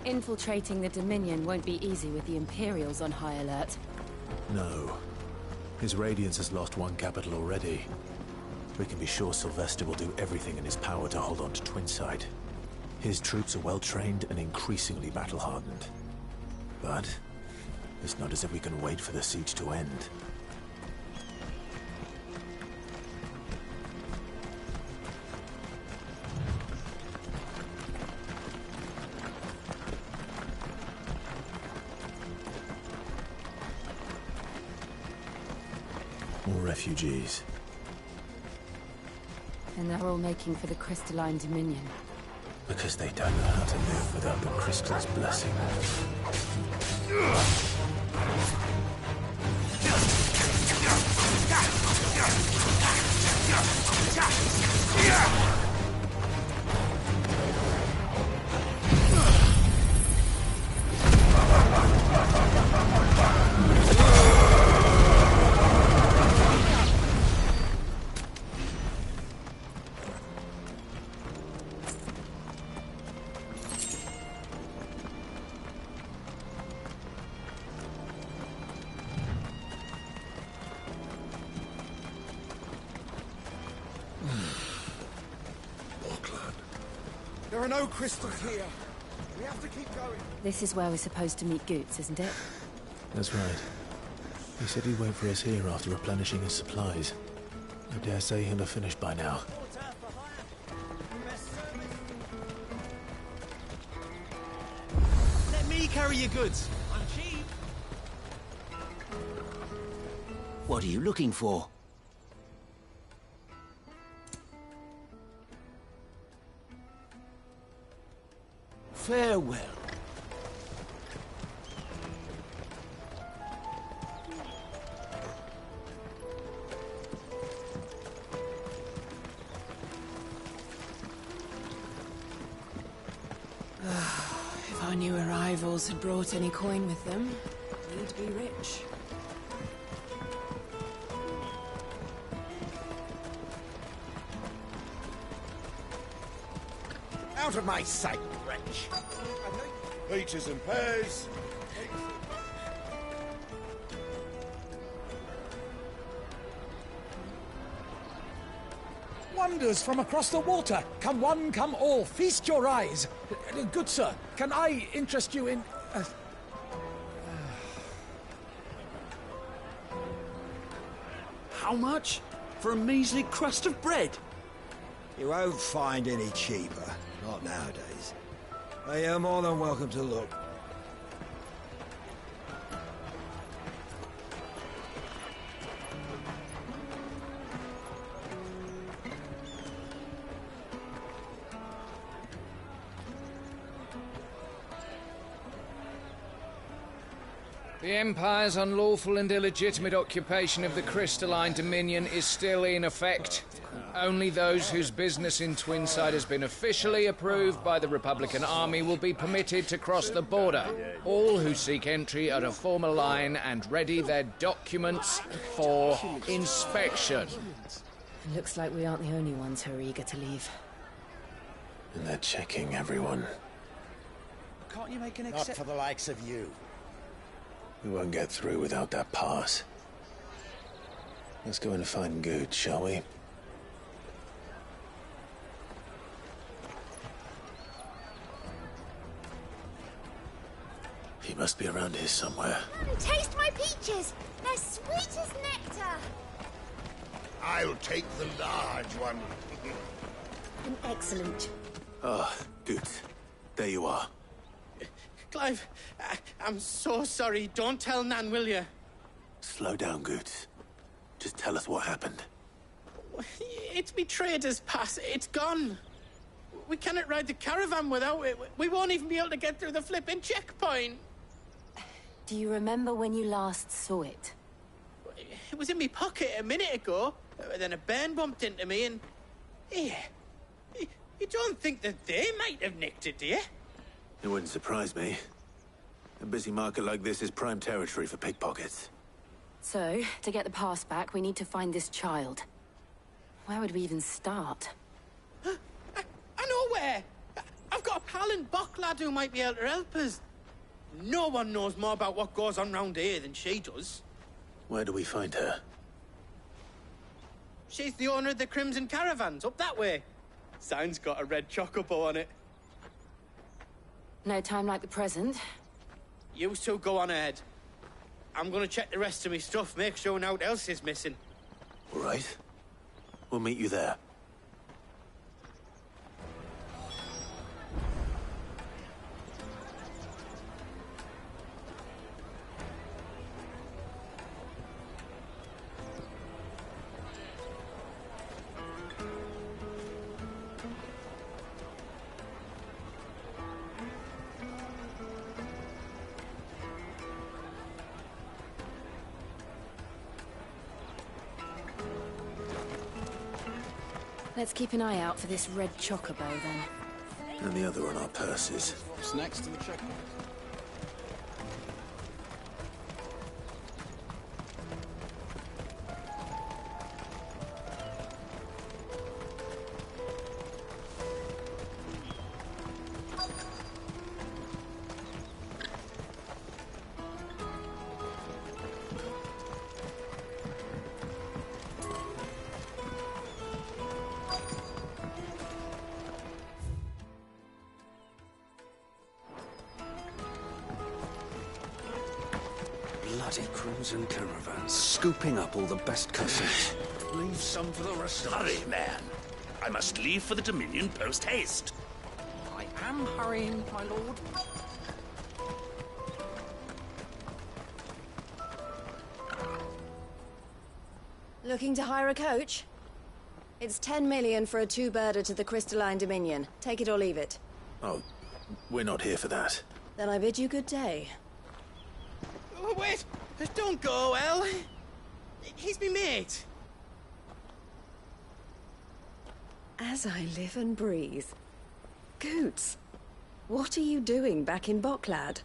Infiltrating the Dominion won't be easy with the Imperials on high alert. No. His Radiance has lost one capital already. We can be sure Sylvester will do everything in his power to hold on to Twinside. His troops are well-trained and increasingly battle-hardened. But it's not as if we can wait for the siege to end. More refugees. And they're all making for the Crystalline Dominion. Because they don't know how to live without the Crystal's blessing. There are no crystals here. We have to keep going. This is where we're supposed to meet Goots, isn't it? That's right. He said he'd wait for us here after replenishing his supplies. I dare say he'll have finished by now. Let me carry your goods. I'm cheap. What are you looking for? Farewell. If our new arrivals had brought any coin with them, we'd be rich. Out of my sight, wretch. Peaches and pears. Wonders from across the water. Come one, come all. Feast your eyes. Good sir, can I interest you in... How much? For a measly crust of bread? You won't find any cheaper. Not nowadays. But you're more than welcome to look. The Empire's unlawful and illegitimate occupation of the Crystalline Dominion is still in effect. Only those whose business in Twinside has been officially approved by the Republican Army will be permitted to cross the border. All who seek entry are to form a line and ready their documents for inspection. It looks like we aren't the only ones who are eager to leave. And they're checking everyone. Can't you make an Not exception? for the likes of you. We won't get through without that pass. Let's go in and find Good, shall we? He must be around here somewhere. Taste my peaches! They're sweet as nectar! I'll take the large one. An excellent. Ah, Good. There you are. Clive, I'm so sorry. Don't tell Nan, will you? Slow down, Good. Just tell us what happened. It's me trader's pass. It's gone. We cannot ride the caravan without it. We won't even be able to get through the flipping checkpoint. Do you remember when you last saw it? It was in my pocket a minute ago. Then a bairn bumped into me and... Yeah. You don't think that they might have nicked it, do you? It wouldn't surprise me. A busy market like this is prime territory for pickpockets. So, to get the pass back, we need to find this child. Where would we even start? I know where. I I've got a pal in Bocklad who might be able to help us. No one knows more about what goes on round here than she does. Where do we find her? She's the owner of the Crimson Caravans, up that way. Sign's got a red chocobo on it. No time like the present. You two go on ahead. I'm gonna check the rest of my stuff, make sure naught else is missing. All right. We'll meet you there. Let's keep an eye out for this red chocobo, then. And the other on our purses. What's next to the checkpoint? Bloody Crimson Caravans, scooping up all the best customers. Leave some for the rest of us. Hurry, man. I must leave for the Dominion post-haste. I am hurrying, my lord. Looking to hire a coach? It's 10 million for a two-birder to the Crystalline Dominion. Take it or leave it. Oh, we're not here for that. Then I bid you good day. Oh, wait! Don't go, El. He's me mate. As I live and breathe. Goots, what are you doing back in Bocklad?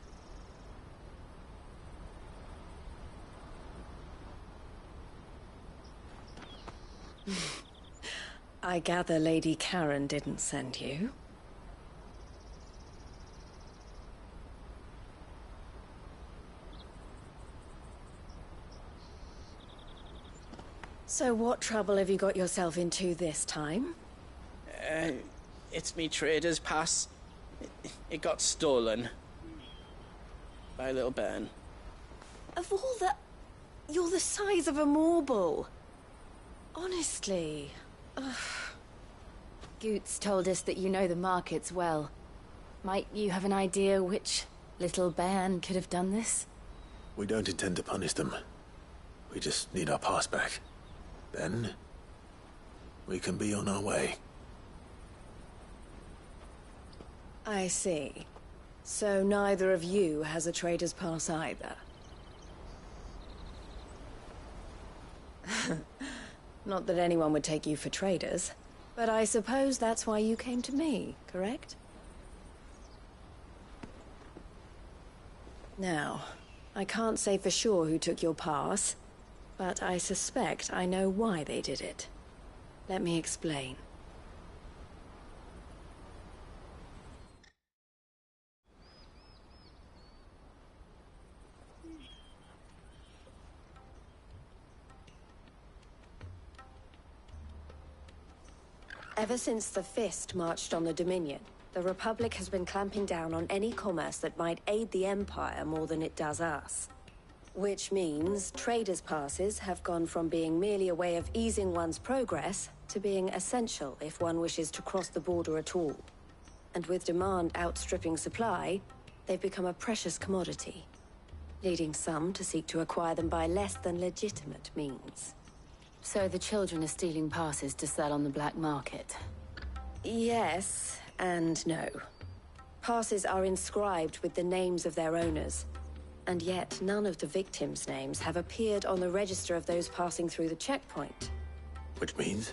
I gather Lady Karen didn't send you. So what trouble have you got yourself into this time? It's me trader's pass. It got stolen. By a little bairn. Of all the... You're the size of a marble. Honestly. Ugh. Goots told us that you know the markets well. Might you have an idea which little bairn could have done this? We don't intend to punish them. We just need our pass back. Then, we can be on our way. I see. So neither of you has a trader's pass either. Not that anyone would take you for traders, but I suppose that's why you came to me, correct? Now, I can't say for sure who took your pass, but I suspect I know why they did it. Let me explain. Ever since the Fist marched on the Dominion, the Republic has been clamping down on any commerce that might aid the Empire more than it does us. Which means traders' passes have gone from being merely a way of easing one's progress to being essential if one wishes to cross the border at all. And with demand outstripping supply, they've become a precious commodity, leading some to seek to acquire them by less than legitimate means. So the children are stealing passes to sell on the black market? Yes, and no. Passes are inscribed with the names of their owners, and yet none of the victims' names have appeared on the register of those passing through the checkpoint. Which means?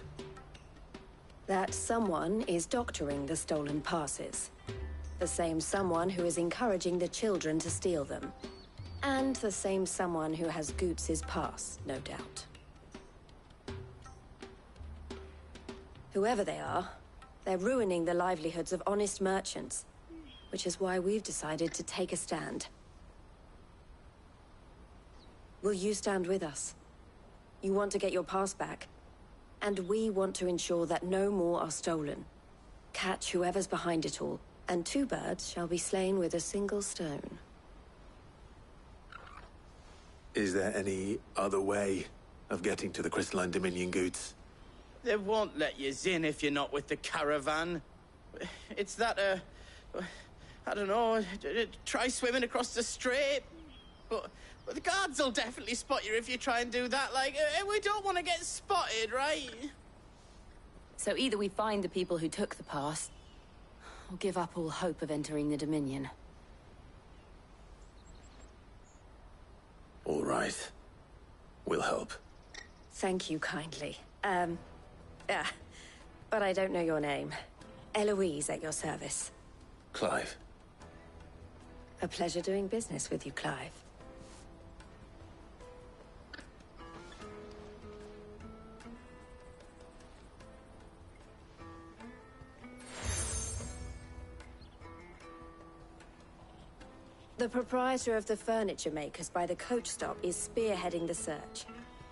That someone is doctoring the stolen passes. The same someone who is encouraging the children to steal them. And the same someone who has Goots' pass, no doubt. Whoever they are, They're ruining the livelihoods of honest merchants, which is why we've decided to take a stand. Will you stand with us? You want to get your pass back, and we want to ensure that no more are stolen. Catch whoever's behind it all, and 2 birds shall be slain with a single stone. Is there any other way of getting to the Crystalline Dominion goods? They won't let you in if you're not with the caravan. It's that, I don't know, try swimming across the strait. But the guards will definitely spot you if you try and do that. Like, we don't want to get spotted, right? So either we find the people who took the pass, or give up all hope of entering the Dominion. All right. We'll help. Thank you kindly. But I don't know your name. Eloise at your service. Clive. A pleasure doing business with you, Clive. The proprietor of the furniture makers by the coach stop is spearheading the search.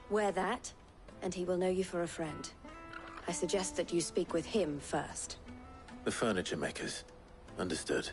Wear that, and he will know you for a friend. I suggest that you speak with him first. The furniture makers. Understood.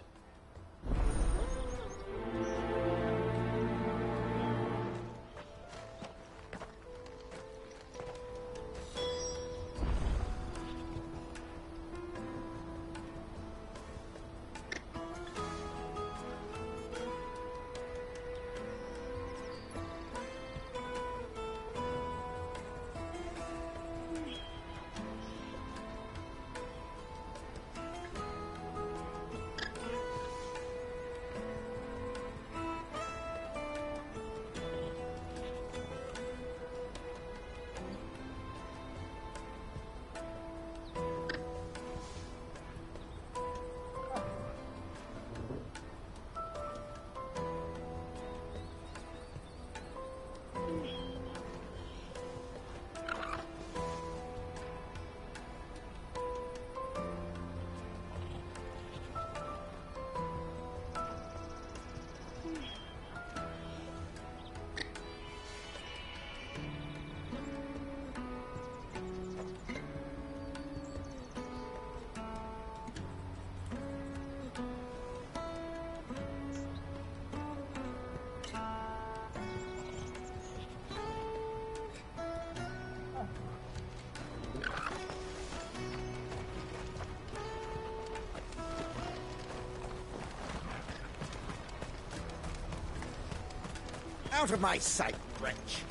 Out of my sight, wretch!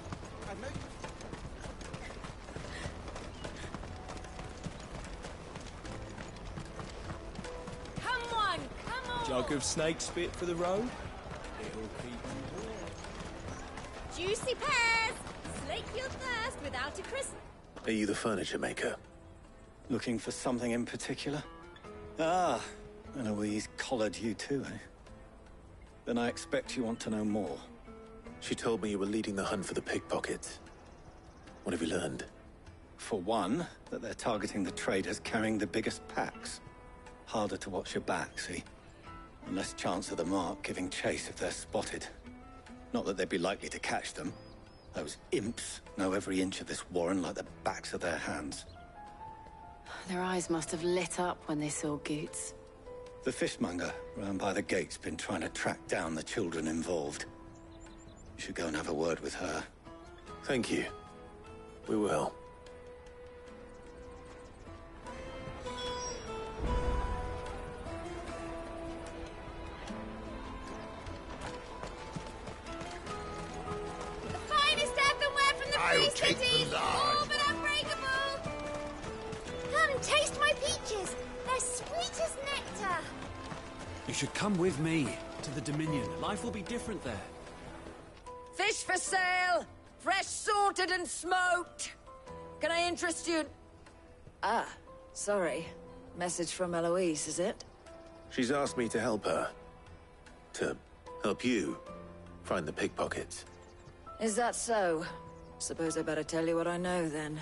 Come on, come on! Jug of snake spit for the road? It'll keep you warm. Juicy pears! Slake your thirst without a crisp. Are you the furniture maker? Looking for something in particular? Ah, Eloise collared you too, eh? Then I expect you want to know more. She told me you were leading the hunt for the pickpockets. What have you learned? For one, that they're targeting the traders carrying the biggest packs. Harder to watch your back, see? And less chance of the mark giving chase if they're spotted. Not that they'd be likely to catch them. Those imps know every inch of this warren like the backs of their hands. Their eyes must have lit up when they saw Goots. The fishmonger round by the gate's been trying to track down the children involved. You should go and have a word with her. Thank you. We will. The finest earthenware from the I'll Free take City! the large. All but unbreakable! Come, taste my peaches! They're sweet as nectar! You should come with me to the Dominion. Life will be different there. Fish for sale! Fresh sorted and smoked! Can I interest you? Ah, sorry. Message from Eloise, is it? She's asked me to help her. To help you find the pickpockets. Is that so? Suppose I better tell you what I know, then.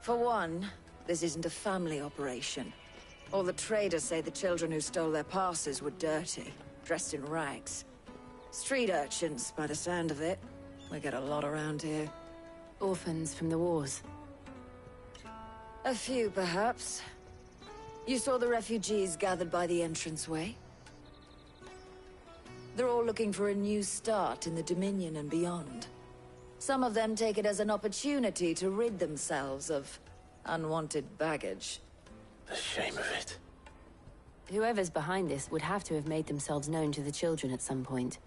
For one, this isn't a family operation. All the traders say the children who stole their passes were dirty, dressed in rags. Street urchins, by the sound of it. We get a lot around here. Orphans from the wars. A few, perhaps. You saw the refugees gathered by the entranceway? They're all looking for a new start in the Dominion and beyond. Some of them take it as an opportunity to rid themselves of unwanted baggage. The shame of it. Whoever's behind this would have to have made themselves known to the children at some point.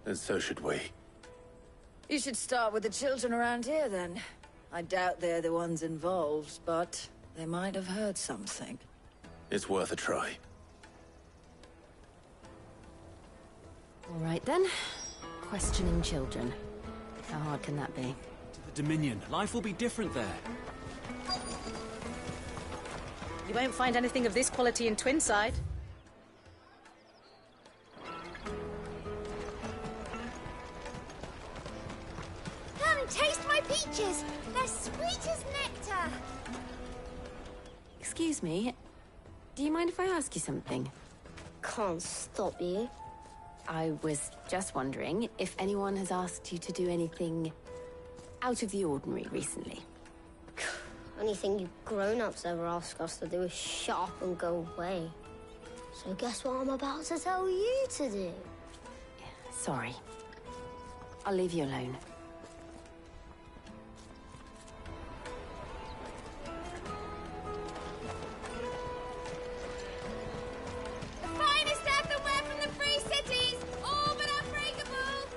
And so should we. You should start with the children around here, then. I doubt they're the ones involved, but they might have heard something. It's worth a try. All right, then. Questioning children. How hard can that be? To the Dominion. Life will be different there. You won't find anything of this quality in Twinside. Come and taste my peaches! They're sweet as nectar! Excuse me. Do you mind if I ask you something? Can't stop you. I was just wondering if anyone has asked you to do anything out of the ordinary recently. Anything you grown-ups ever ask us to do is shut up and go away. So guess what I'm about to tell you to do? Sorry. I'll leave you alone. The finest earthenware from the Free Cities! All but unbreakable!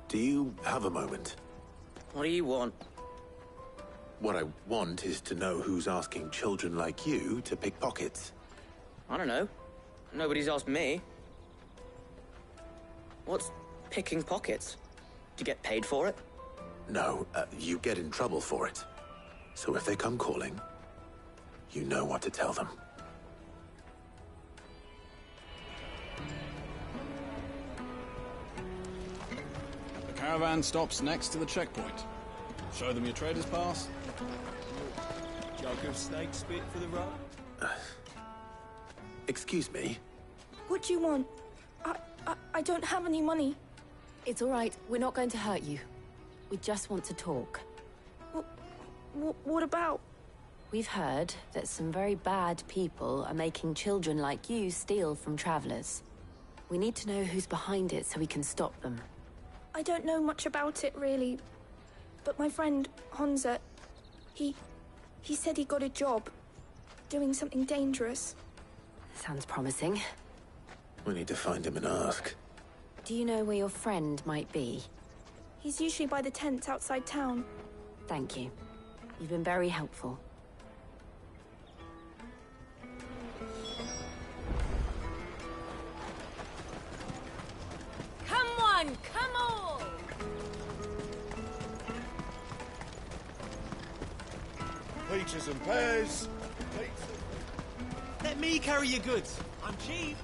Do you have a moment? What do you want? What I want is to know who's asking children like you to pick pockets. I don't know. Nobody's asked me. What's picking pockets? Do you get paid for it? No, you get in trouble for it. So if they come calling, you know what to tell them. The caravan stops next to the checkpoint. Show them your trader's pass. Jug of snake spit for the road. Excuse me? What do you want? I don't have any money. It's all right. We're not going to hurt you. We just want to talk. What about? We've heard that some very bad people are making children like you steal from travelers. We need to know who's behind it so we can stop them. I don't know much about it, really. But my friend, Honza, he said he got a job. Doing something dangerous. Sounds promising. We need to find him and ask. Do you know where your friend might be? He's usually by the tents outside town. Thank you. You've been very helpful. Come on, come on! Peaches and pears. Let me carry your goods. I'm cheap.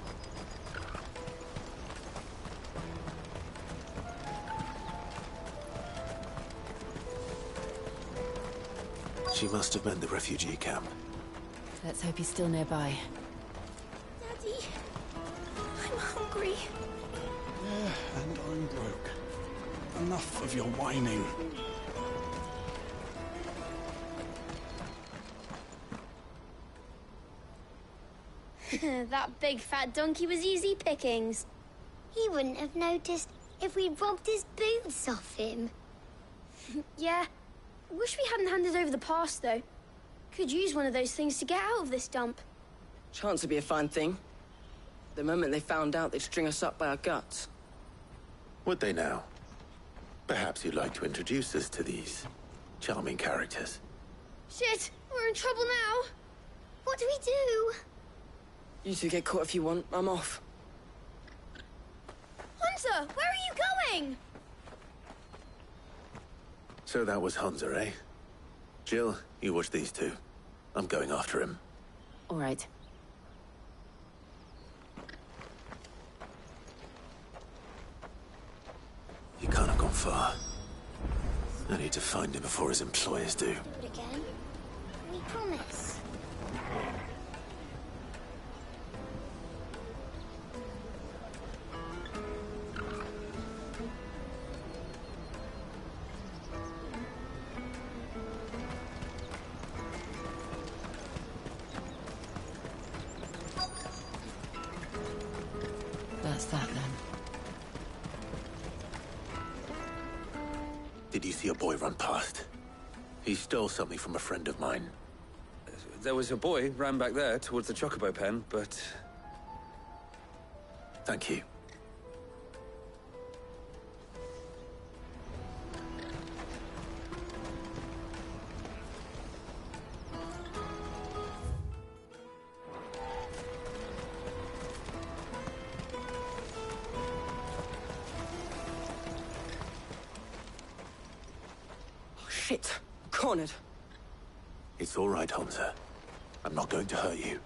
She must have meant the refugee camp. Let's hope he's still nearby. Daddy, I'm hungry. Yeah, and I'm broke. Enough of your whining. That big fat donkey was easy pickings. He wouldn't have noticed if we'd robbed his boots off him. Yeah. Wish we hadn't handed over the pass, though. Could use one of those things to get out of this dump. Chance would be a fine thing. The moment they found out, they'd string us up by our guts. Would they now? Perhaps you'd like to introduce us to these charming characters. Shit, we're in trouble now. What do we do? You two get caught if you want. I'm off. Hunter, where are you going? So that was Hunter, eh? Jill, you watch these two. I'm going after him. All right. He can't have gone far. I need to find him before his employers do. Do it again. Promise. That's that then. Did you see a boy run past? He stole something from a friend of mine. There was a boy ran back there towards the chocobo pen, but... Thank you. Shit! Cornered. It's all right, Hansa. I'm not going to hurt you.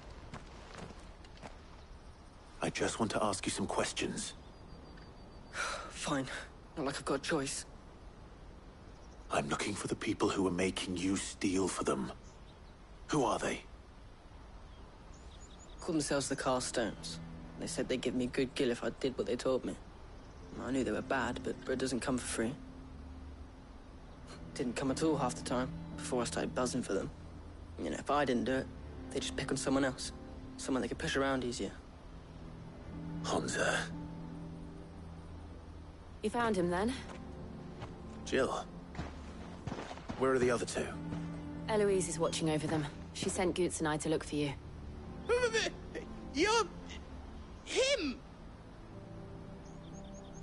I just want to ask you some questions. Fine. Not like I've got a choice. I'm looking for the people who are making you steal for them. Who are they? Call themselves the Carstones. They said they'd give me good gill if I did what they told me. I knew they were bad, but bread doesn't come for free. Didn't come at all half the time, before I started buzzing for them. You know, if I didn't do it, they'd just pick on someone else. Someone they could push around easier. Hansa. You found him then? Jill. Where are the other two? Eloise is watching over them. She sent Goots and I to look for you. You're... him!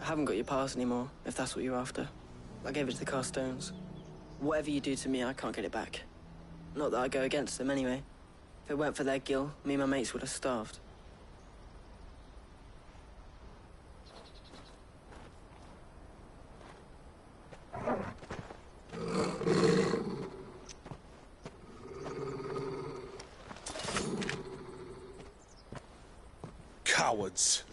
I haven't got your pass anymore, if that's what you're after. I gave it to the Carstones. Whatever you do to me, I can't get it back. Not that I go against them anyway. If it weren't for their gill, me and my mates would have starved. Cowards.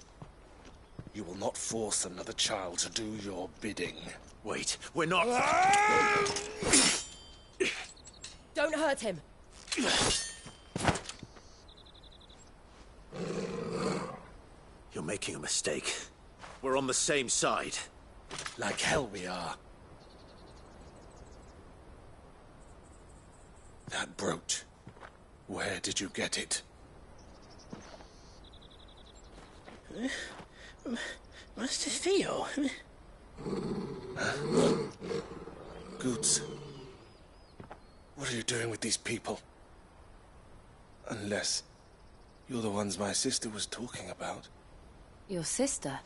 You will not force another child to do your bidding. Wait, we're not... Don't hurt him. You're making a mistake. We're on the same side. Like hell we are. That brooch. Where did you get it? Master Theo? Goots. What are you doing with these people? Unless you're the ones my sister was talking about. Your sister?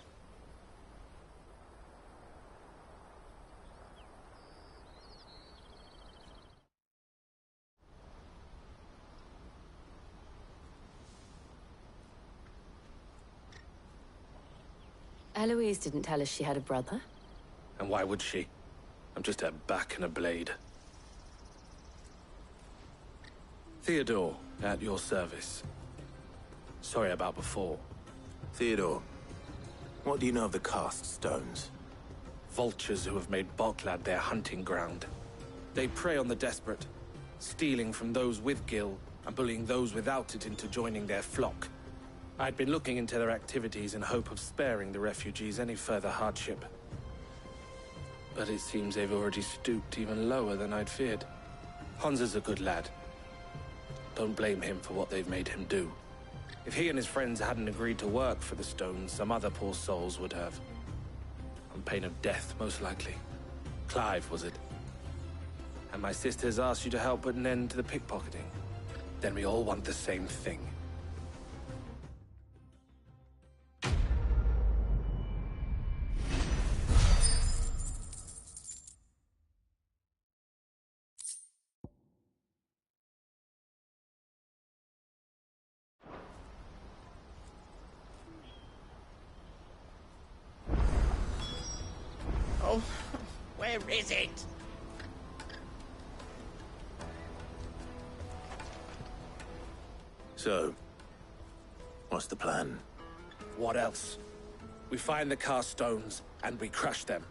Eloise didn't tell us she had a brother. And why would she? I'm just her back and a blade. Theodore, at your service. Sorry about before. Theodore, what do you know of the Cast Stones? Vultures who have made Boklad their hunting ground. They prey on the desperate, stealing from those with gil and bullying those without it into joining their flock. I'd been looking into their activities in hope of sparing the refugees any further hardship. But it seems they've already stooped even lower than I'd feared. Hansa's a good lad. Don't blame him for what they've made him do. If he and his friends hadn't agreed to work for the Stones, some other poor souls would have. On pain of death, most likely. Clive, was it? And my sisters asked you to help put an end to the pickpocketing. Then we all want the same thing. Oh, where is it? So, what's the plan? What else? We find the Carstones, and we crush them.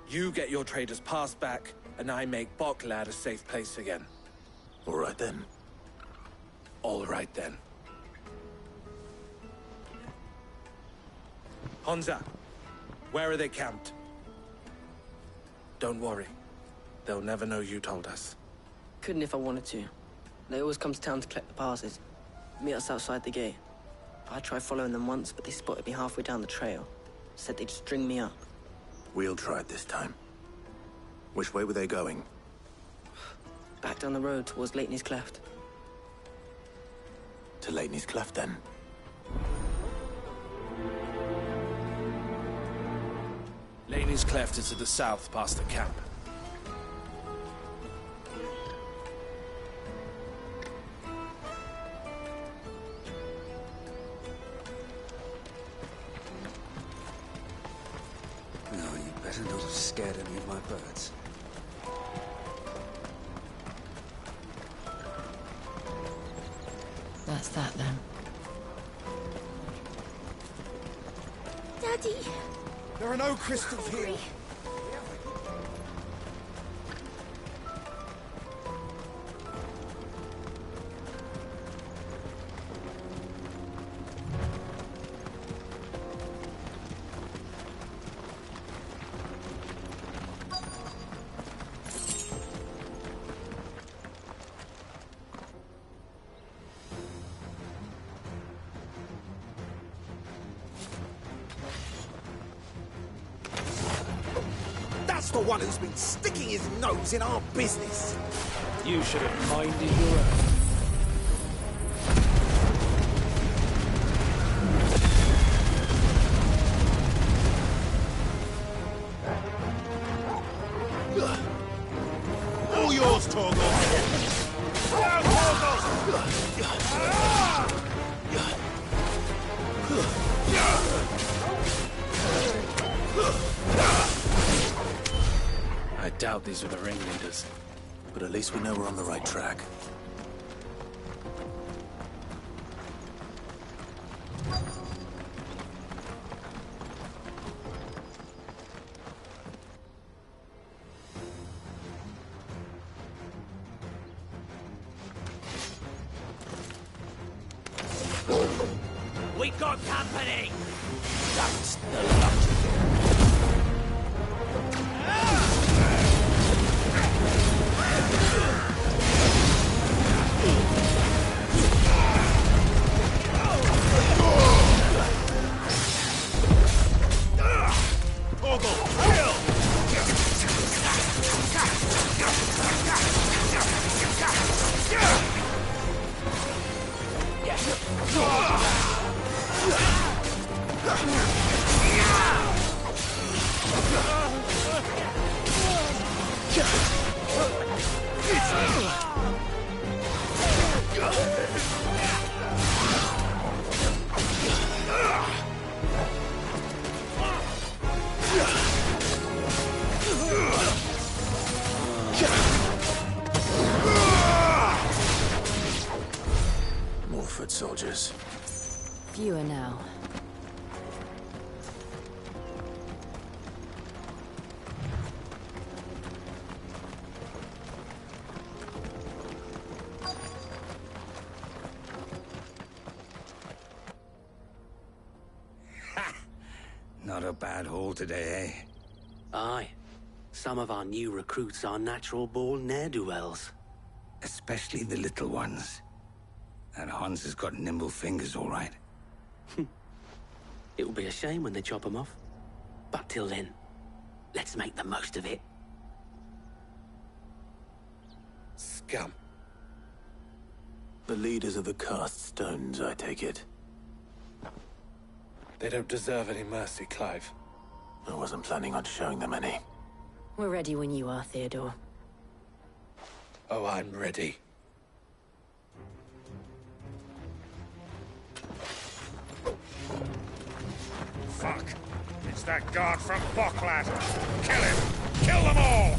You get your trader's pass back, and I make Boklad a safe place again. All right then. All right, then. Honza, where are they camped? Don't worry. They'll never know you told us. Couldn't if I wanted to. They always come to town to collect the passes. Meet us outside the gate. I tried following them once, but they spotted me halfway down the trail. Said they'd string me up. We'll try it this time. Which way were they going? Back down the road towards Lateney's Cleft. To Lateney's Cleft, then? Laney's Cleft is to the south, past the camp. No, you better not have scared any of my birds. That's that, then. Daddy! There are no crystals here. That's the one who's been sticking his nose in our business. You should have minded your own. All yours, Torgal. I doubt these are the ringleaders. But at least we know we're on the right track. We got company! That's the luck. More foot soldiers. Fewer now. Not a bad haul today, eh? Aye. Some of our new recruits are natural-born ne'er-do-wells. Especially the little ones. That Hans has got nimble fingers, all right. It will be a shame when they chop them off. But till then, let's make the most of it. Scum. The leaders of the cast stones, I take it. They don't deserve any mercy, Clive. I wasn't planning on showing them any. We're ready when you are, Theodore. Oh, I'm ready. Fuck. It's that guard from Bocklad. Kill him! Kill them all!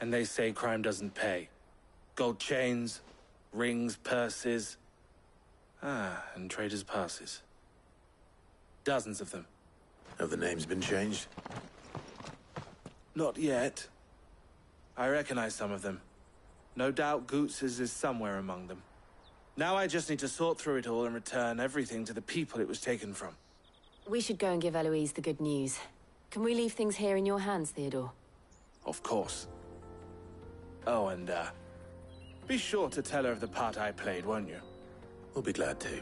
And they say crime doesn't pay. Gold chains, rings, purses. And traders' passes. Dozens of them. Have the names been changed? Not yet. I recognize some of them. No doubt Goots's is somewhere among them. Now I just need to sort through it all and return everything to the people it was taken from. We should go and give Eloise the good news. Can we leave things here in your hands, Theodore? Of course. Oh, and, be sure to tell her of the part I played, won't you? We'll be glad to.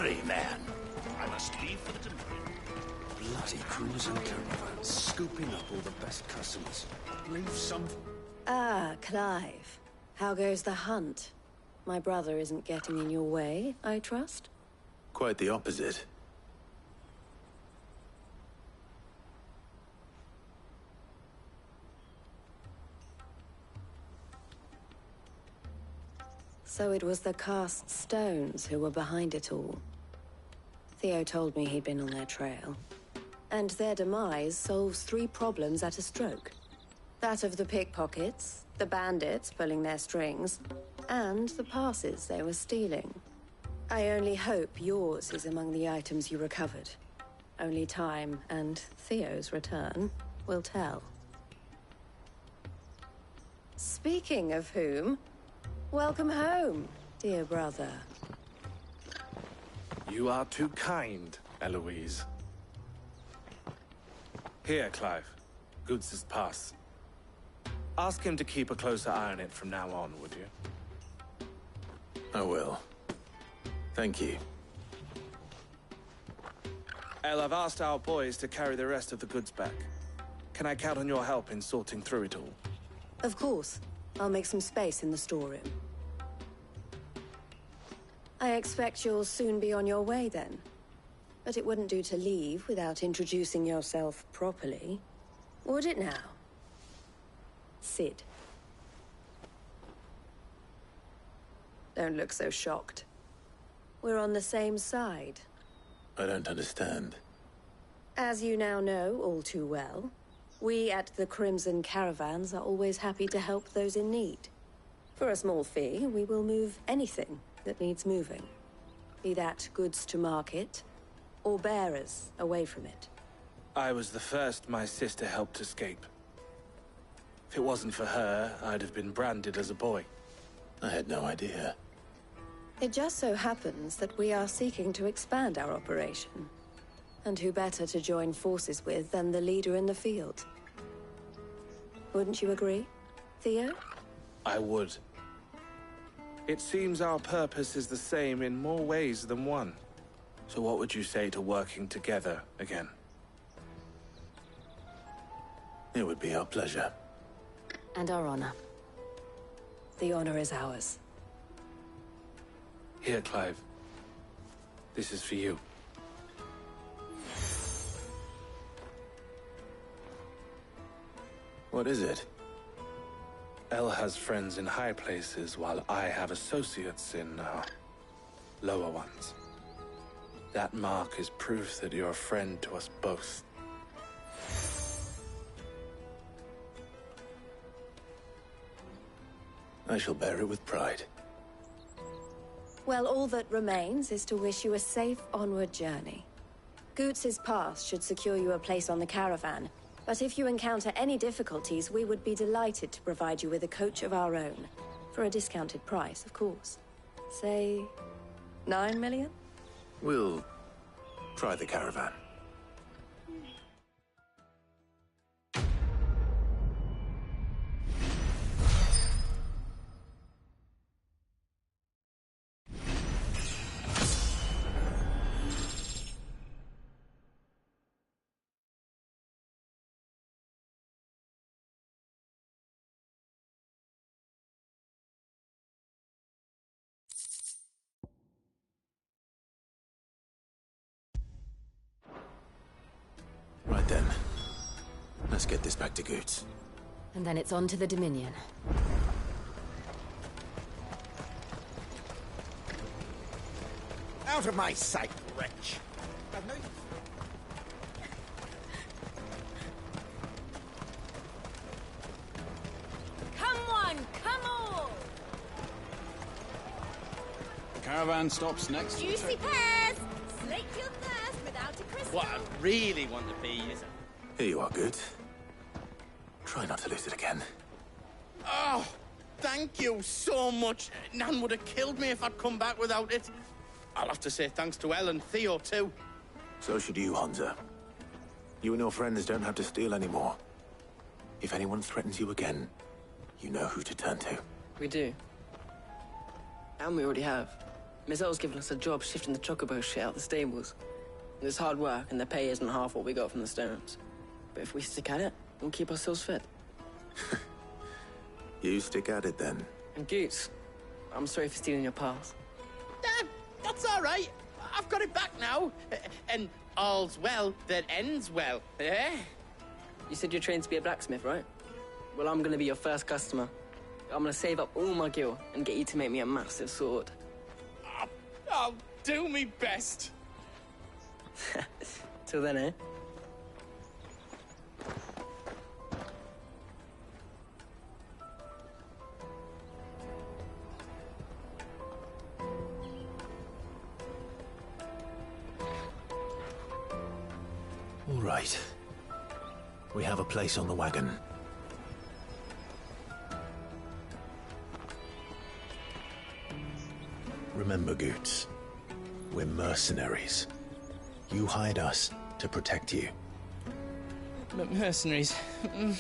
Hurry, man. I must leave for the delivery. Bloody cruising caravan, scooping up all the best customers. Leave some... Ah, Clive. How goes the hunt? My brother isn't getting in your way, I trust? Quite the opposite. So it was the cast stones who were behind it all. Theo told me he'd been on their trail. And their demise solves 3 problems at a stroke. That of the pickpockets, the bandits pulling their strings, and the passes they were stealing. I only hope yours is among the items you recovered. Only time and Theo's return will tell. Speaking of whom, welcome home, dear brother. You are too kind, Eloise. Here, Clive. Goods' pass. Ask him to keep a closer eye on it from now on, would you? I will. Thank you. El, I've asked our boys to carry the rest of the goods back. Can I count on your help in sorting through it all? Of course. I'll make some space in the storeroom. I expect you'll soon be on your way then. But it wouldn't do to leave without introducing yourself properly. Would it now? Sid. Don't look so shocked. We're on the same side. I don't understand. As you now know all too well, we at the Crimson Caravans are always happy to help those in need. For a small fee, we will move anything that needs moving. Be that goods to market, or bearers away from it. I was the first my sister helped escape. If it wasn't for her, I'd have been branded as a boy. I had no idea. It just so happens that we are seeking to expand our operation. And who better to join forces with than the leader in the field? Wouldn't you agree, Theo? I would. It seems our purpose is the same in more ways than one. So what would you say to working together again? It would be our pleasure. And our honor. The honor is ours. Here, Clive. This is for you. What is it? Elle has friends in high places, while I have associates in, lower ones. That mark is proof that you're a friend to us both. I shall bear it with pride. Well, all that remains is to wish you a safe onward journey. Goots's pass should secure you a place on the caravan, but if you encounter any difficulties, we would be delighted to provide you with a coach of our own. For a discounted price, of course. Say, 9 million? We'll try the caravan. Right then. Let's get this back to Goots. And then it's on to the Dominion. Out of my sight, wretch! I've no... Come on, come on! The caravan stops next to the Juicy pears! Slake your thirst without a crystal. What I really want to be is... Here you are, Goots. Try not to lose it again. Oh, thank you so much. Nan would have killed me if I'd come back without it. I'll have to say thanks to Elle and Theo, too. So should you, Hansa. You and your friends don't have to steal anymore. If anyone threatens you again, you know who to turn to. We do. And we already have. Miss L's given us a job shifting the chocobo shit out the stables. It's hard work, and the pay isn't half what we got from the stones. But if we stick at it, we'll keep ourselves fit. You stick at it, then. And Goots, I'm sorry for stealing your pass. That's all right. I've got it back now. And all's well that ends well, eh? You said you're trained to be a blacksmith, right? Well, I'm gonna be your first customer. I'm gonna save up all my gil and get you to make me a massive sword. I'll do me best. Till then, eh? All right. We have a place on the wagon. Remember, Goots, we're mercenaries. You hired us to protect you. But mercenaries... And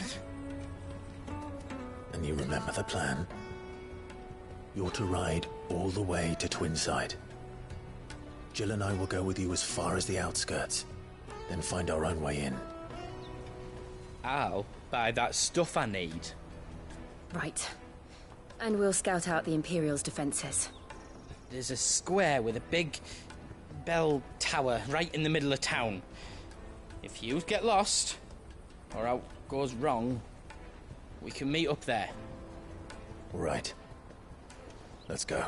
you remember the plan? You're to ride all the way to Twinside. Jill and I will go with you as far as the outskirts, then find our own way in. I'll buy that stuff I need. Right. And we'll scout out the Imperial's defenses. There's a square with a big bell tower right in the middle of town. If you get lost, or out goes wrong, we can meet up there. Right. Let's go.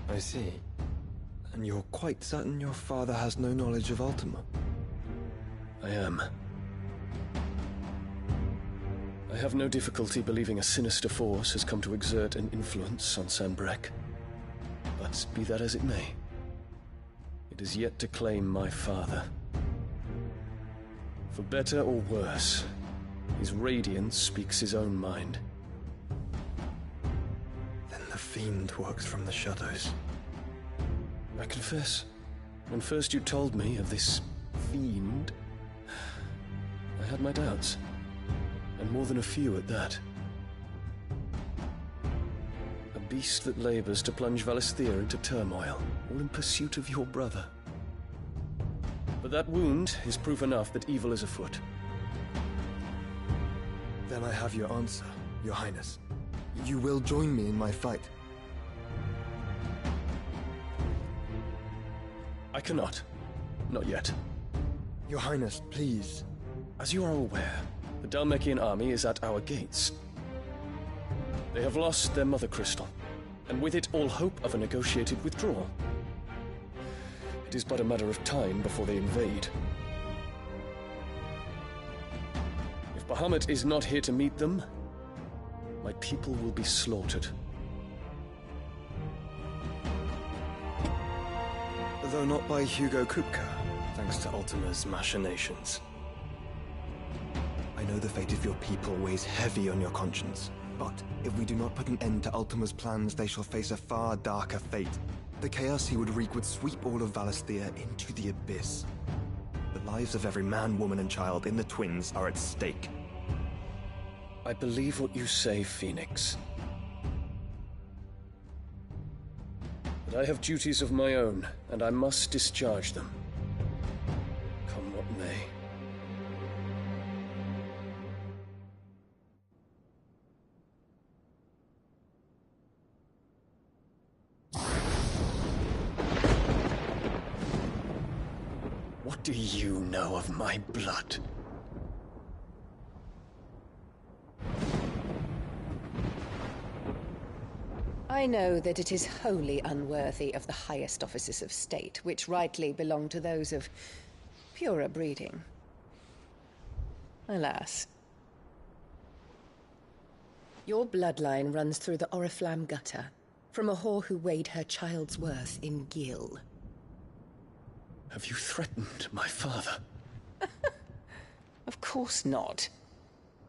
I see. And you're quite certain your father has no knowledge of Ultima? I am. I have no difficulty believing a sinister force has come to exert an influence on Sanbreque. But be that as it may, it is yet to claim my father. For better or worse, his radiance speaks his own mind. Then the fiend works from the shadows. I confess, when first you told me of this fiend, I had my doubts, and more than a few at that. A beast that labors to plunge Valisthea into turmoil, all in pursuit of your brother. But that wound is proof enough that evil is afoot. Then I have your answer, Your Highness. You will join me in my fight. I cannot. Not yet. Your Highness, please. As you are aware, the Dhalmekian army is at our gates. They have lost their mother crystal, and with it all hope of a negotiated withdrawal. It is but a matter of time before they invade. If Bahamut is not here to meet them, my people will be slaughtered. Though not by Hugo Kupka, thanks to Ultima's machinations. I know the fate of your people weighs heavy on your conscience, but if we do not put an end to Ultima's plans, they shall face a far darker fate. The chaos he would wreak would sweep all of Valisthea into the abyss. The lives of every man, woman, and child in the Twins are at stake. I believe what you say, Phoenix. But I have duties of my own, and I must discharge them. Come what may. What do you know of my blood? I know that it is wholly unworthy of the highest offices of state, which rightly belong to those of purer breeding. Alas. Your bloodline runs through the Oriflamme gutter, from a whore who weighed her child's worth in Gil. Have you threatened my father? Of course not.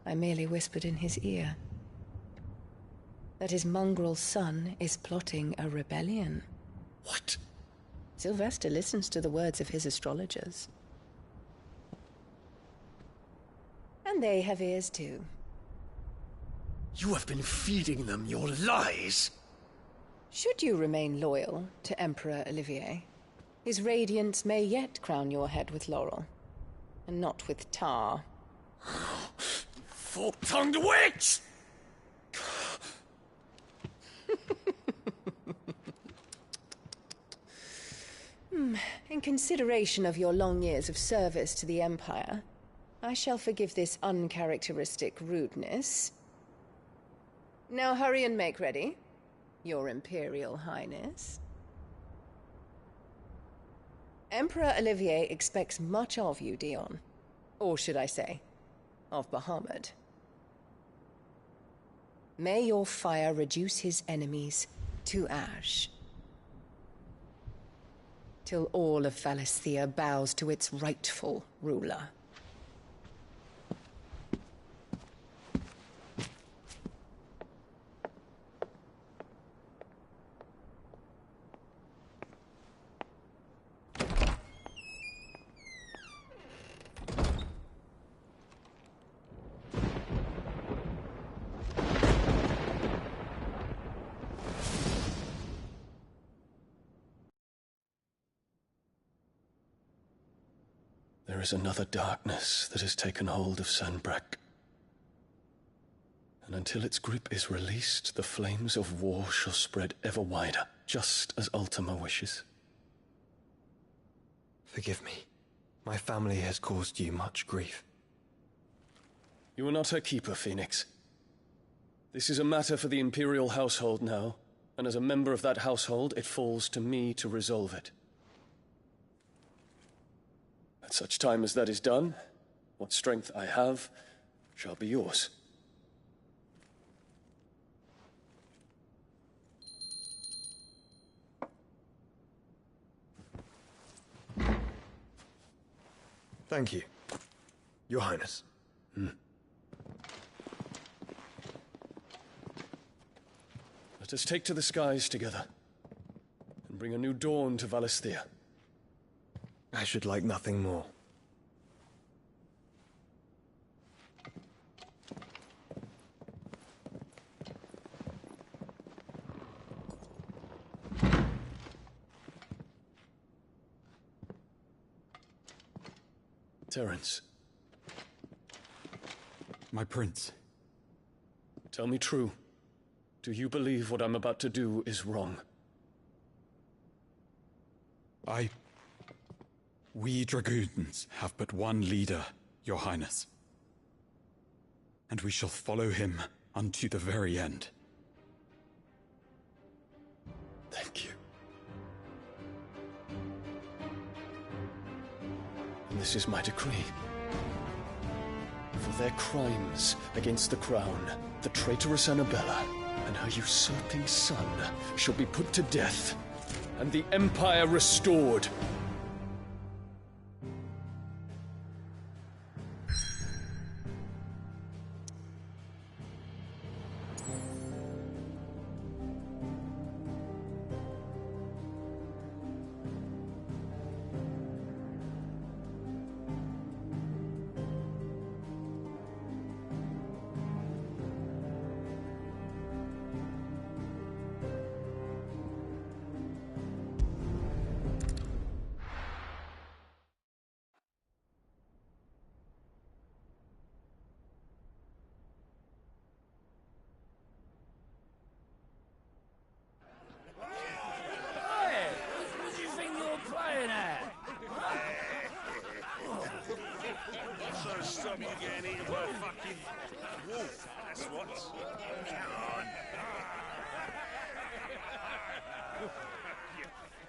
I merely whispered in his ear that his mongrel son is plotting a rebellion. What? Sylvester listens to the words of his astrologers. And they have ears too. You have been feeding them your lies! Should you remain loyal to Emperor Olivier, his radiance may yet crown your head with laurel, and not with tar. Fork-tongued witch! In consideration of your long years of service to the Empire, I shall forgive this uncharacteristic rudeness. Now hurry and make ready, Your Imperial Highness. Emperor Olivier expects much of you, Dion. Or should I say, of Bahamut. May your fire reduce his enemies to ash, till all of Valisthea bows to its rightful ruler. There is another darkness that has taken hold of Sanbreque. And until its grip is released, the flames of war shall spread ever wider, just as Ultima wishes. Forgive me. My family has caused you much grief. You are not her keeper, Phoenix. This is a matter for the Imperial household now, and as a member of that household, it falls to me to resolve it. At such time as that is done, what strength I have shall be yours. Thank you, Your Highness. Let us take to the skies together, and bring a new dawn to Valisthea. I should like nothing more. Terence. My prince. Tell me true. Do you believe what I'm about to do is wrong? We dragoons have but one leader, Your Highness. And we shall follow him unto the very end. Thank you. And this is my decree. For their crimes against the crown, the traitorous Annabella and her usurping son shall be put to death, and the Empire restored. Stop you getting eaten by a fucking wolf, that's what. Come on.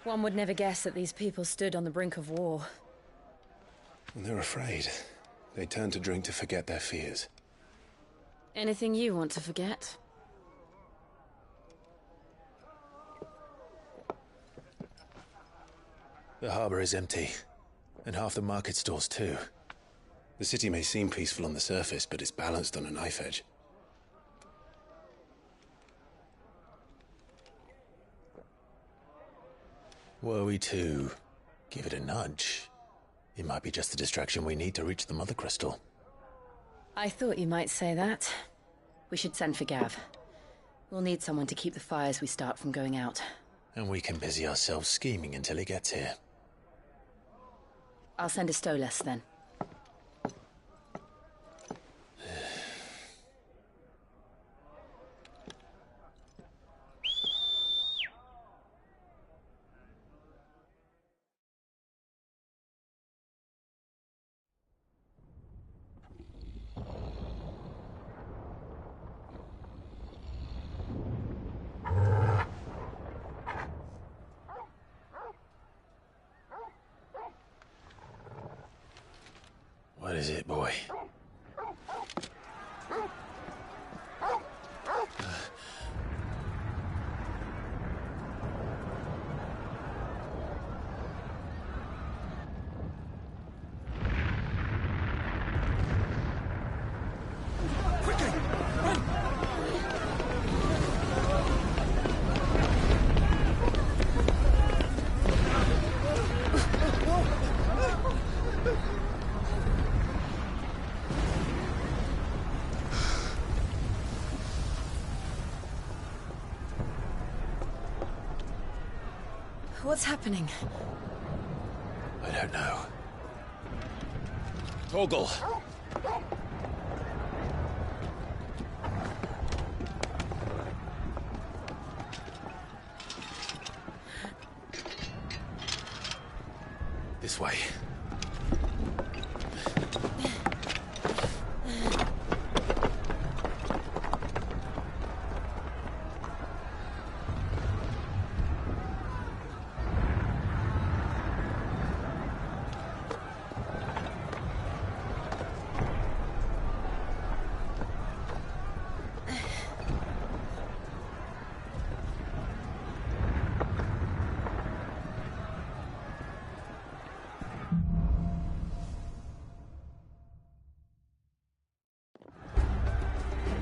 One would never guess that these people stood on the brink of war. And they're afraid. They turn to drink to forget their fears. Anything you want to forget? The harbor is empty, and half the market stalls too. The city may seem peaceful on the surface, but it's balanced on a knife edge. Were we to give it a nudge, it might be just the distraction we need to reach the Mother Crystal. I thought you might say that. We should send for Gav. We'll need someone to keep the fires we start from going out. And we can busy ourselves scheming until he gets here. I'll send a Stolas then. What is it, boy? What's happening? I don't know. Torgal! This way.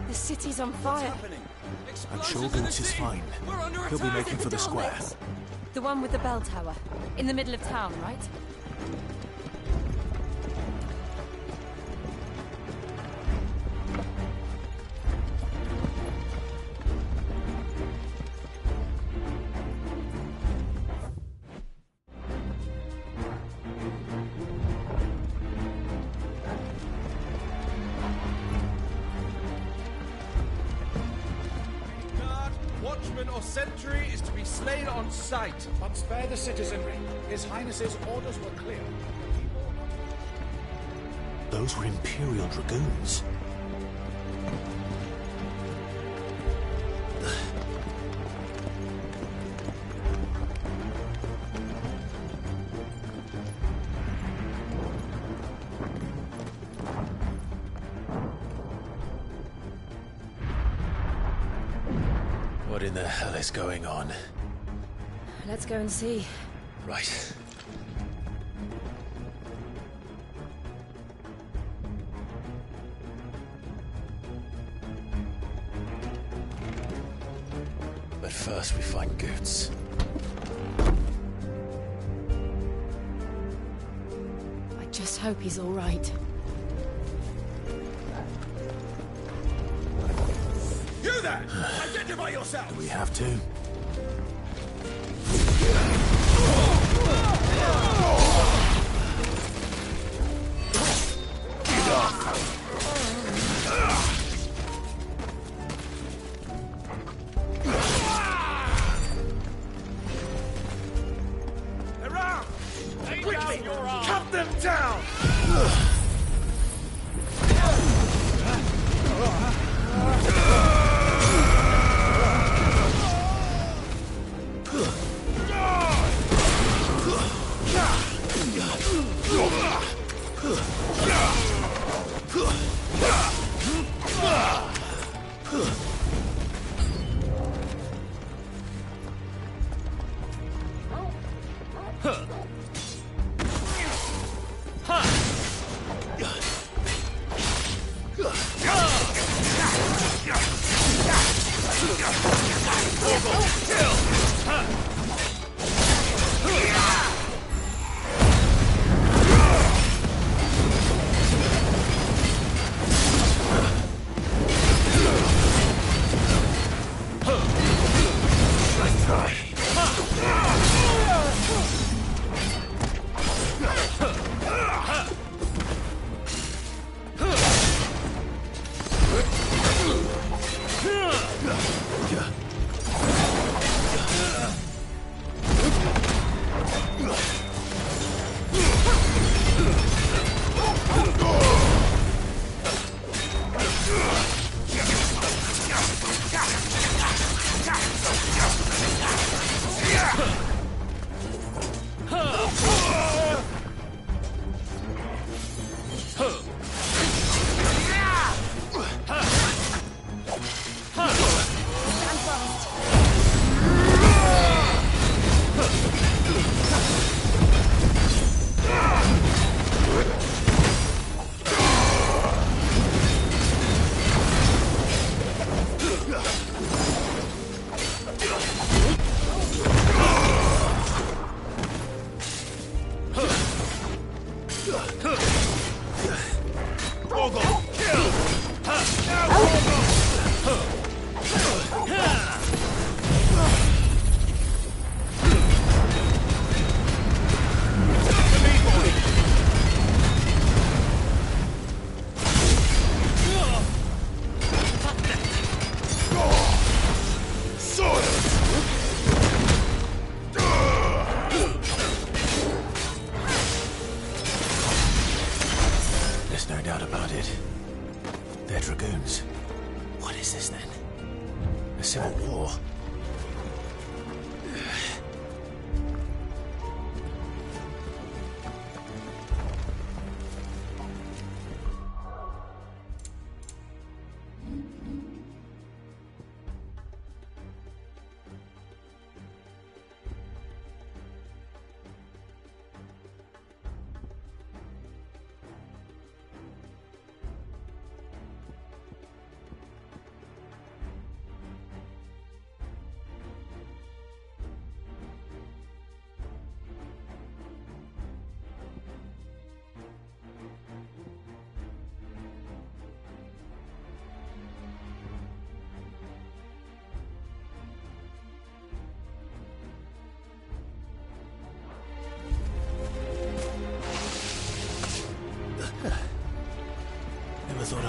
The city's on fire. I'm sure Goots is fine. He'll be making for the square. The one with the bell tower. In the middle of town, right? Watchman or sentry is to be slain on sight. But spare the citizenry. His Highness's orders were clear. Those were Imperial Dragoons. What in the hell is going on? Let's go and see. Right. But first we find Goots. I just hope he's all right. You there! Identify yourself! Do we have to? Get off! Around! Quickly! Cut them down!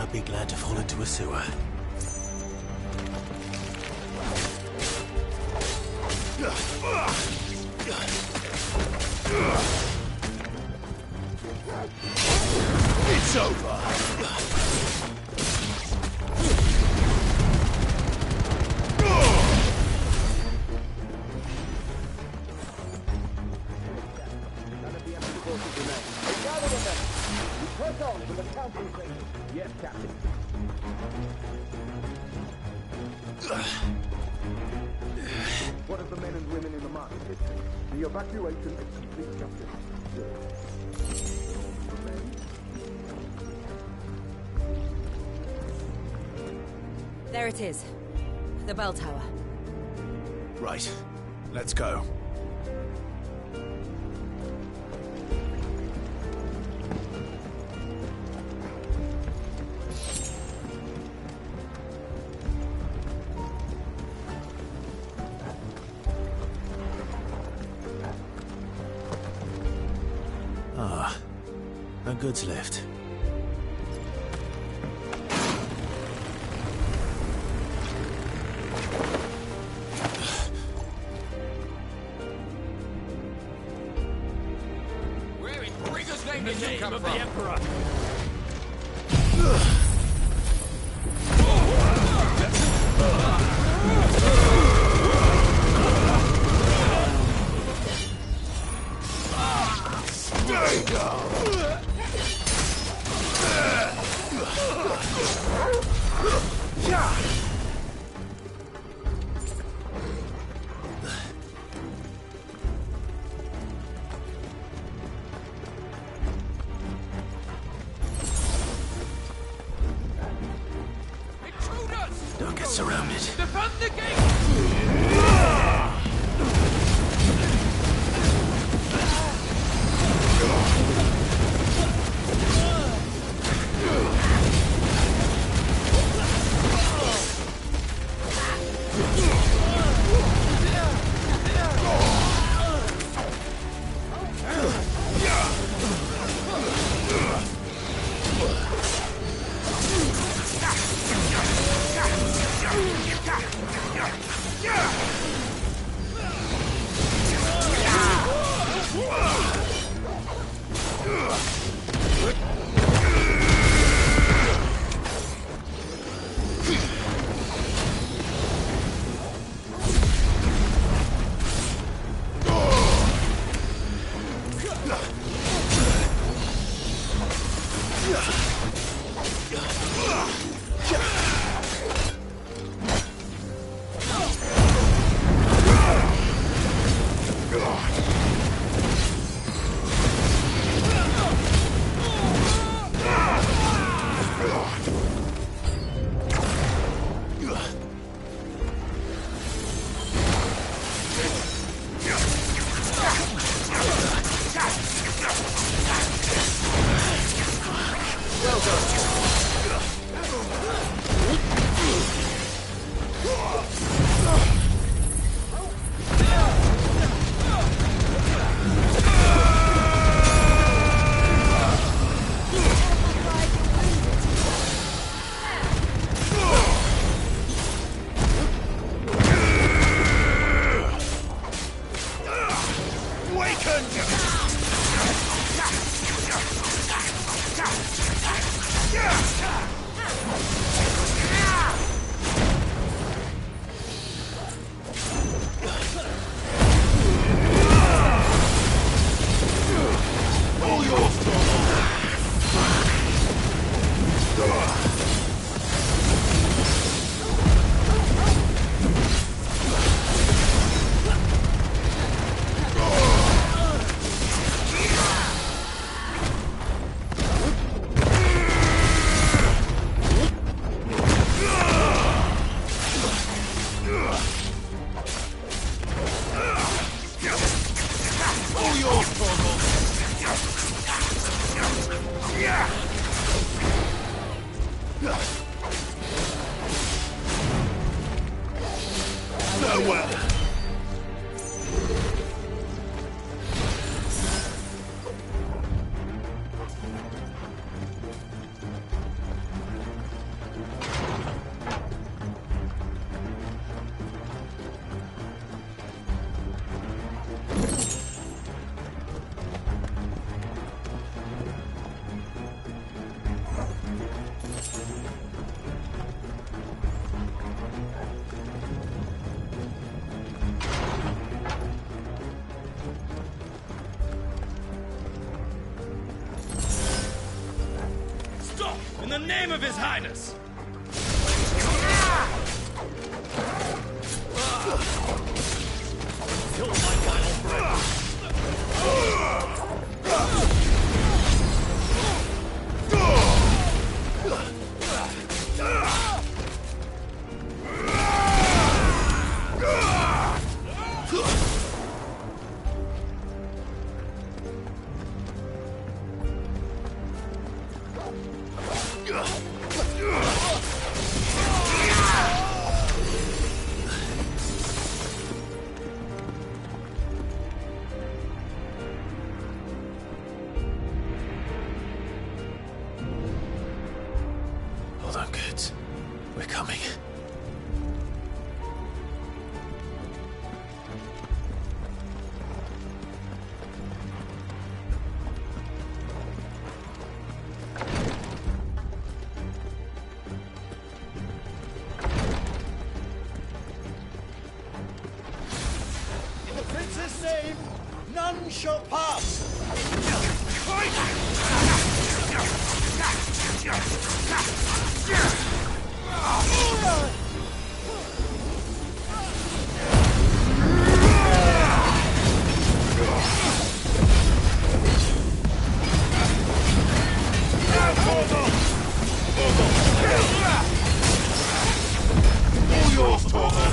I'd be glad to fall into a sewer. It's over! Yes, Captain. What of the men and women in the market district? The evacuation is complete, Captain. There it is. The bell tower. Right. Let's go. Ah, a goods lift. Where in Brigger's name did you come from? The Emperor. Don't get surrounded. Defend the gate! the name of His Highness! Kill my final friend! Hold on, kids. We're coming. In the prince's name, none shall pass! All yours, Torgo!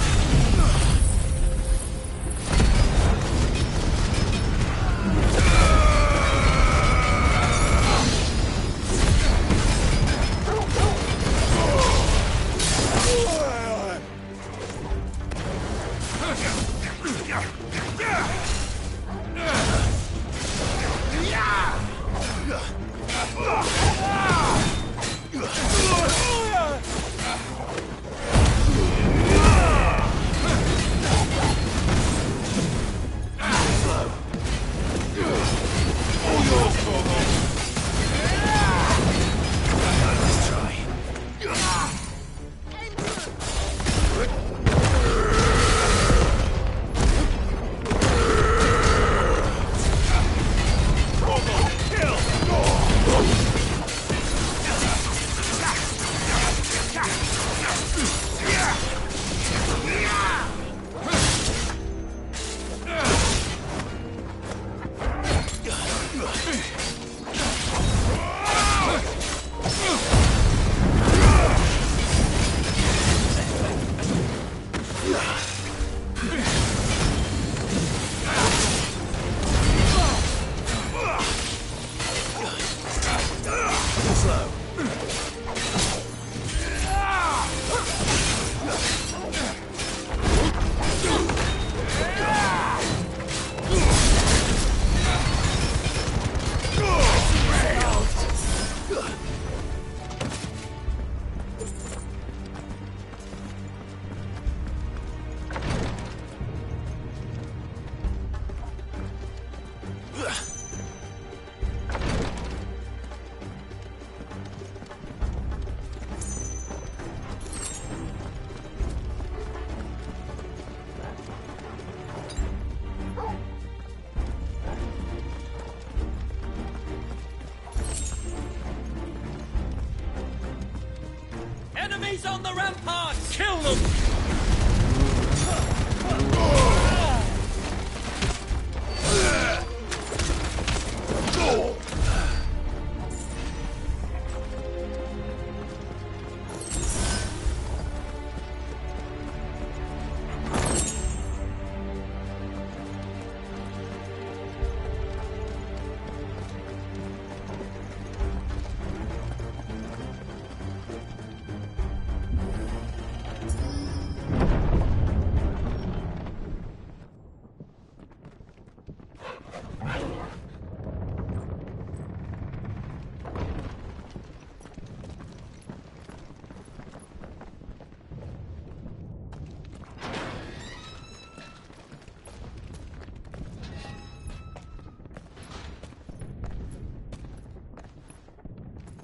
Enemies on the ramparts! Kill them!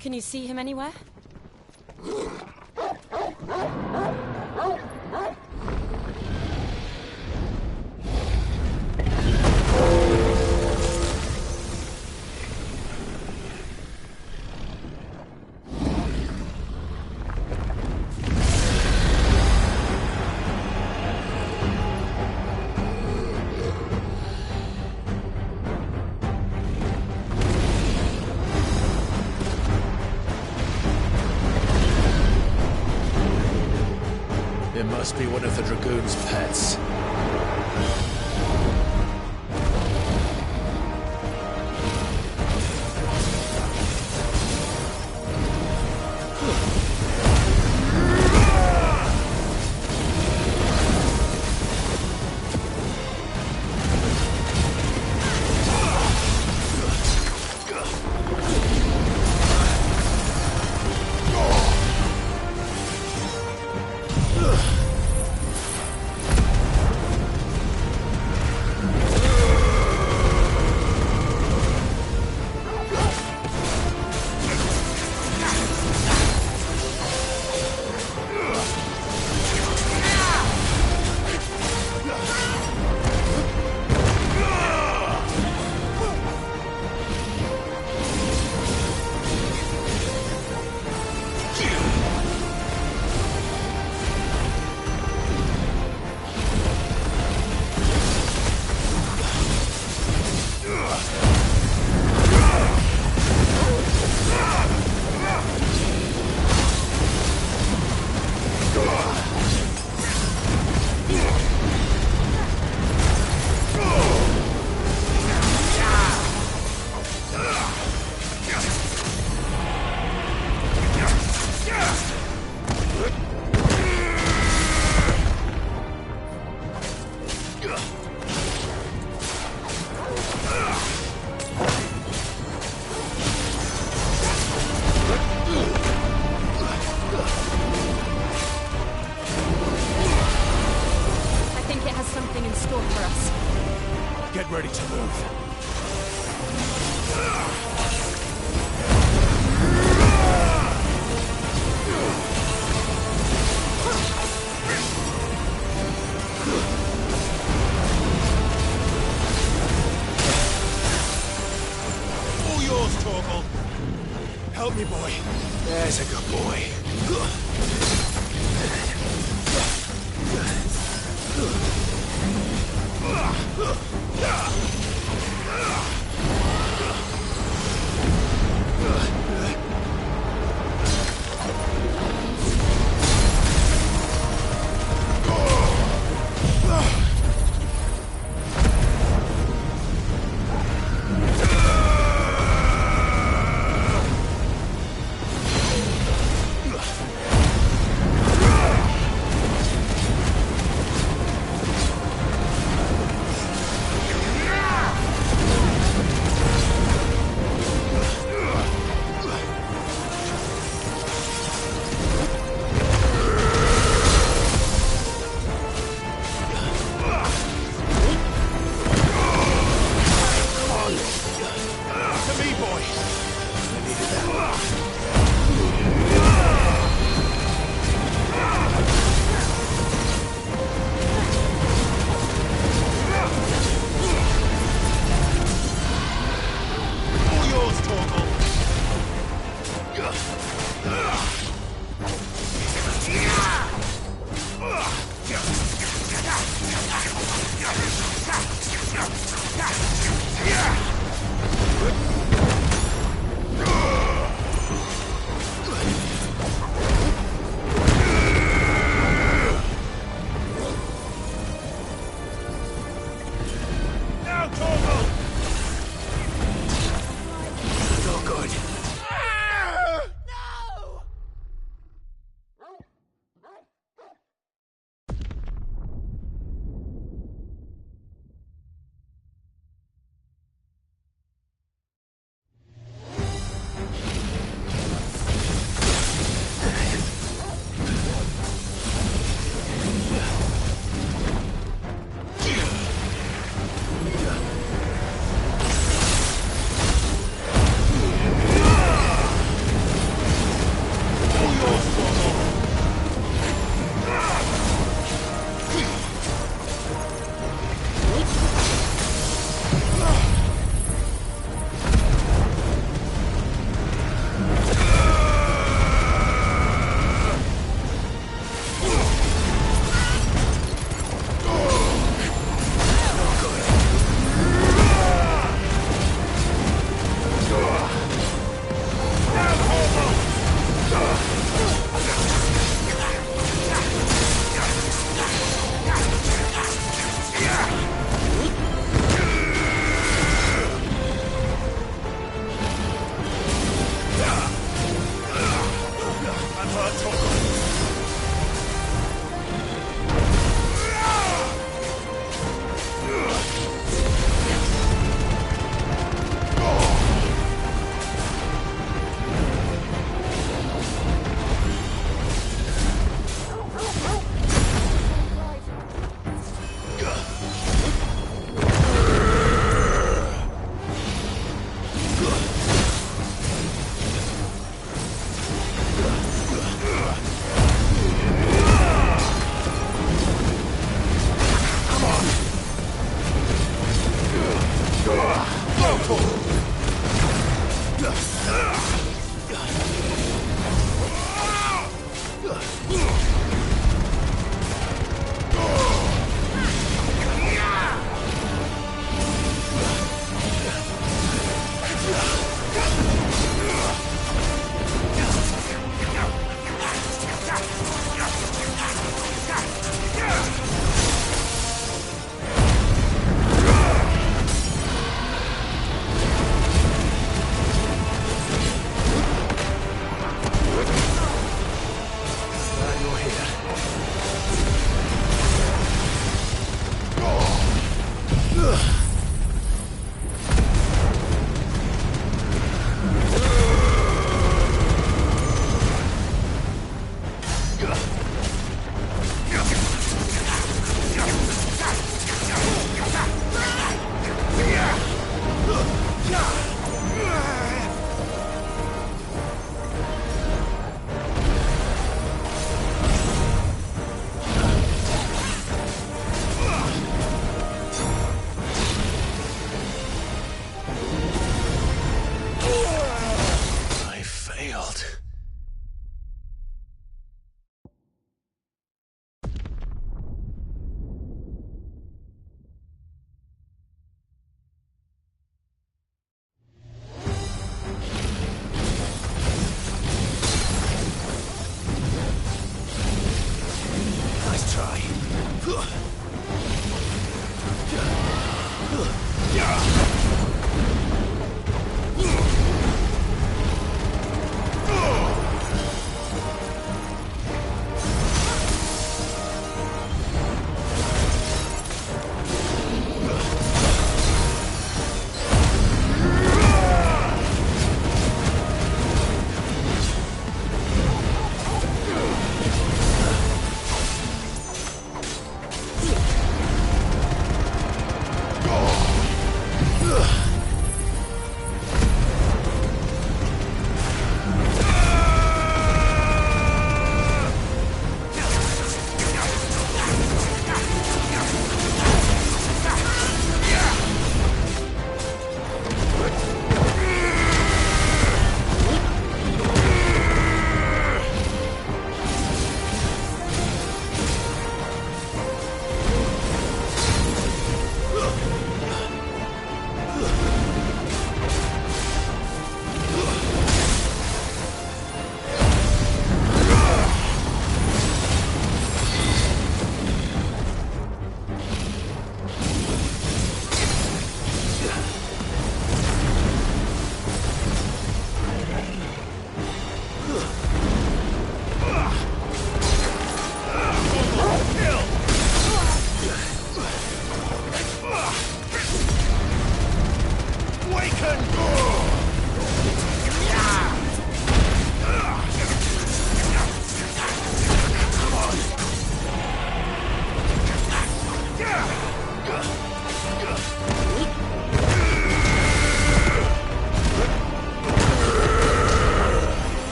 Can you see him anywhere? Must be one of the Dragoon's pets. Get ready to move. All yours, Torgal. Help me, boy. There's a good boy.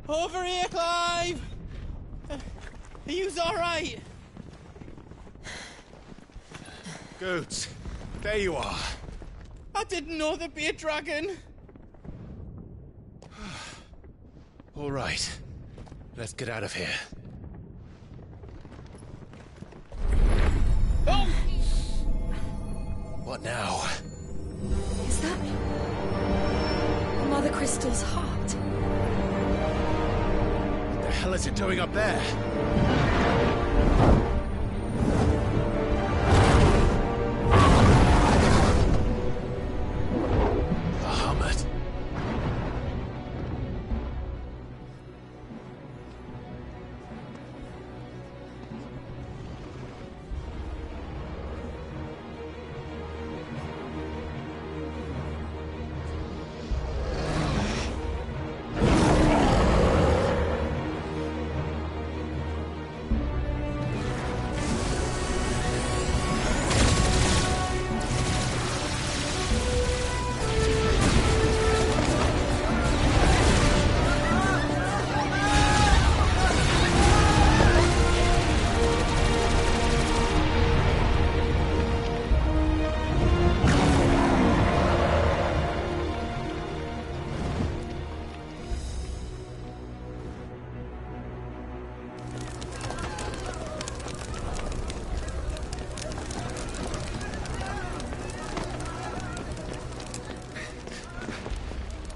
Over here, Clive! Are you alright? Goots, there you are. I didn't know there'd be a dragon. All right, let's get out of here. Oh! What now? Is that Mother Crystal's heart? What the hell is it doing up there? Bahamut.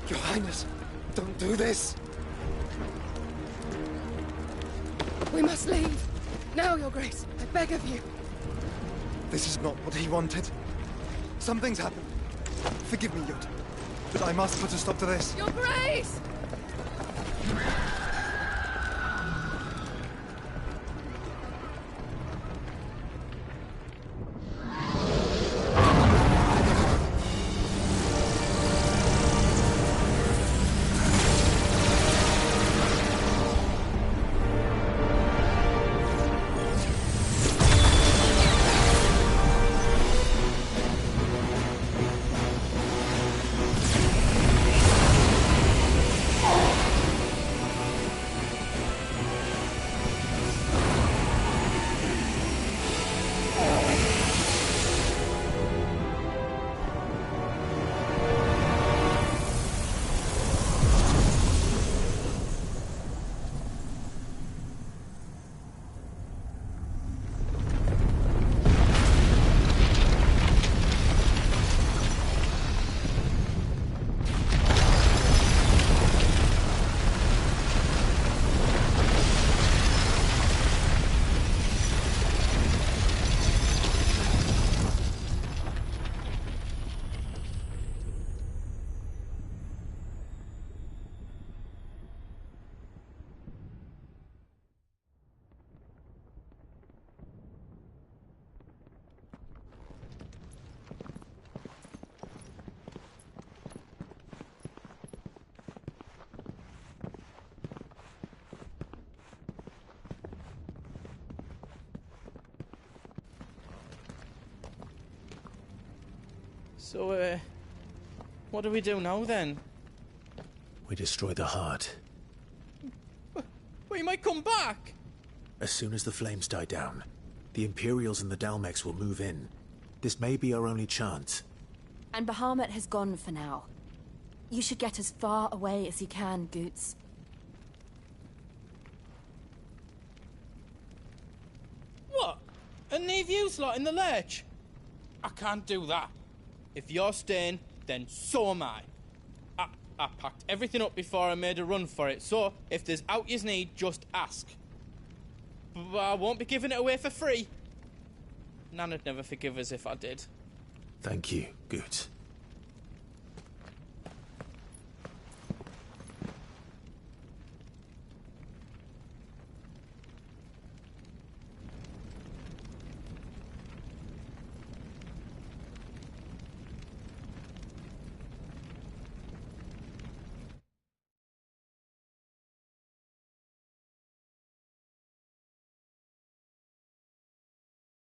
Your Highness, don't do this. We must leave. Now, Your Grace. I beg of you. This is not what he wanted. Something's happened. Forgive me, Yod, but I must put a stop to this. Your Grace! So, what do we do now, then? We destroy the heart. Well, he might come back! As soon as the flames die down, the Imperials and the Dalmex will move in. This may be our only chance. And Bahamut has gone for now. You should get as far away as you can, Goots. What? And leave you lot in the lurch? I can't do that. If you're staying, then so am I. I packed everything up before I made a run for it, so if there's out yous need, just ask. But I won't be giving it away for free. Nana'd never forgive us if I did. Thank you, Goots.